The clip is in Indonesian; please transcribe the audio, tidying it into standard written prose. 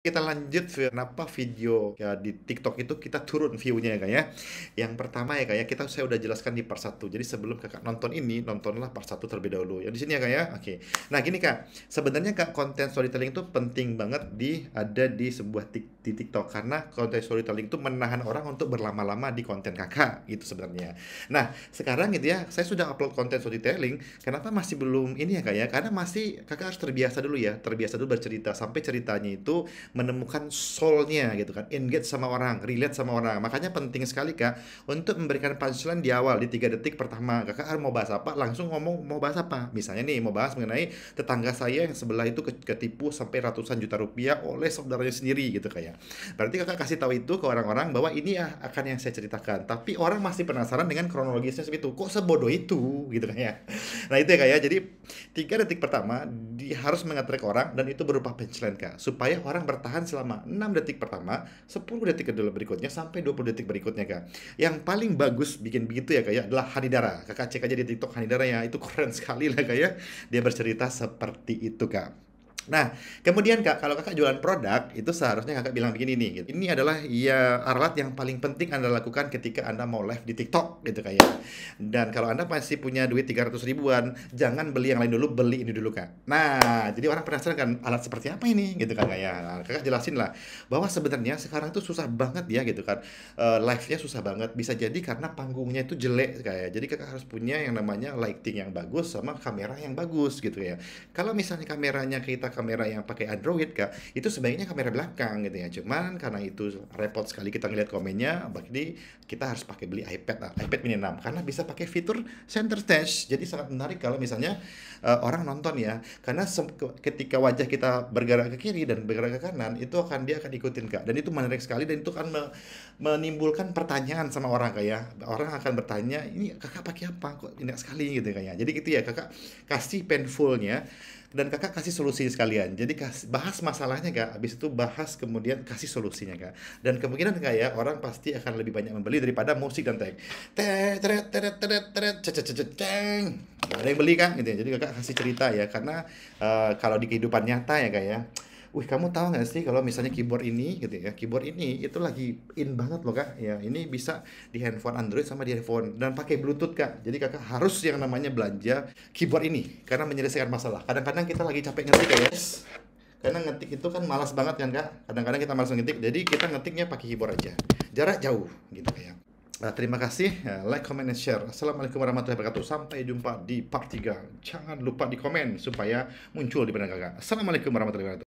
Kita lanjut kenapa video ya di TikTok itu kita turun view-nya ya kak ya. Yang pertama ya kak ya, saya udah jelaskan di part 1. Jadi sebelum kakak nonton ini, nontonlah part 1 terlebih dahulu. Ya di sini ya kak ya. Oke. Nah gini kak, sebenarnya kak konten storytelling itu penting banget ada di sebuah di TikTok karena konten storytelling itu menahan orang untuk berlama-lama di konten kakak gitu sebenarnya. Nah sekarang gitu ya, saya sudah upload konten storytelling. Kenapa masih belum ini ya kak ya? Karena masih kakak harus terbiasa dulu ya, terbiasa dulu bercerita sampai ceritanya itu menemukan soul-nya gitu kan, engage sama orang, relate sama orang. Makanya penting sekali kak untuk memberikan punchline di awal, di 3 detik pertama. Kakak harus mau bahas apa, langsung ngomong mau bahas apa. Misalnya nih mau bahas mengenai tetangga saya yang sebelah itu ketipu sampai ratusan juta rupiah oleh saudaranya sendiri gitu kayak. Berarti kakak kasih tahu itu ke orang-orang bahwa ini ya akan yang saya ceritakan. Tapi orang masih penasaran dengan kronologisnya seperti itu. Kok sebodoh itu gitu kan ya. Nah itu ya kak ya. Jadi 3 detik pertama harus mengattract orang dan itu berupa punchline kak, supaya orang bertahan selama 6 detik pertama, 10 detik kedua berikutnya sampai 20 detik berikutnya kak. Yang paling bagus bikin begitu ya kak ya adalah Hanidara. Kakak cek aja di TikTok Hanidara ya, itu keren sekali lah kak ya. Dia bercerita seperti itu kak. Nah, kemudian kak, kalau kakak jualan produk, itu seharusnya kakak bilang begini nih, gitu. Ini adalah ya alat yang paling penting Anda lakukan ketika Anda mau live di TikTok, gitu kayak. Dan kalau Anda masih punya duit 300 ribuan, jangan beli yang lain dulu, beli ini dulu kak. Nah, jadi orang penasaran kan, alat seperti apa ini, gitu kan kayak. Nah, kakak jelasin lah, bahwa sebenarnya sekarang tuh susah banget ya, gitu kan. Live-nya susah banget, bisa jadi karena panggungnya itu jelek kayak. Jadi kakak harus punya yang namanya lighting yang bagus sama kamera yang bagus, gitu ya. Kalau misalnya kameranya kita kamera yang pakai Android kak, itu sebaiknya kamera belakang gitu ya. Cuman karena itu repot sekali kita ngeliat komennya, jadi kita harus pakai beli iPad lah, iPad mini 6 karena bisa pakai fitur center stage. Jadi sangat menarik kalau misalnya orang nonton ya, karena ketika wajah kita bergerak ke kiri dan bergerak ke kanan, itu dia akan ikutin kak. Dan itu menarik sekali dan itu akan menimbulkan pertanyaan sama orang kak ya. Orang akan bertanya, ini kakak pakai apa kok indah sekali gitu kayaknya. Jadi gitu ya, kakak kasih painfulnya dan kakak kasih solusi sekalian. Jadi bahas masalahnya kak, habis itu bahas kemudian kasih solusinya kak. Dan kemungkinan kak ya, orang pasti akan lebih banyak membeli daripada musik dan tag. Teret teret teret teret ceng. Nggak ada yang beli kan gitu ya. Jadi kakak kasih cerita ya, karena kalau di kehidupan nyata ya kak ya. Wih, kamu tahu nggak sih kalau misalnya keyboard ini gitu ya, keyboard ini itu lagi in banget loh kak. Ya, ini bisa di handphone Android sama di iPhone dan pakai Bluetooth kak. Jadi kakak harus yang namanya belanja keyboard ini karena menyelesaikan masalah. Kadang-kadang kita lagi capek ngetik ya, yes. Karena ngetik itu kan malas banget kan kak. Kadang-kadang kita malas ngetik, jadi kita ngetiknya pakai keyboard aja. Jarak jauh gitu ya. Nah, terima kasih. Ya, like, comment, and share. Assalamualaikum warahmatullahi wabarakatuh. Sampai jumpa di part 3. Jangan lupa di komen supaya muncul di pandangan kakak. Assalamualaikum warahmatullahi wabarakatuh.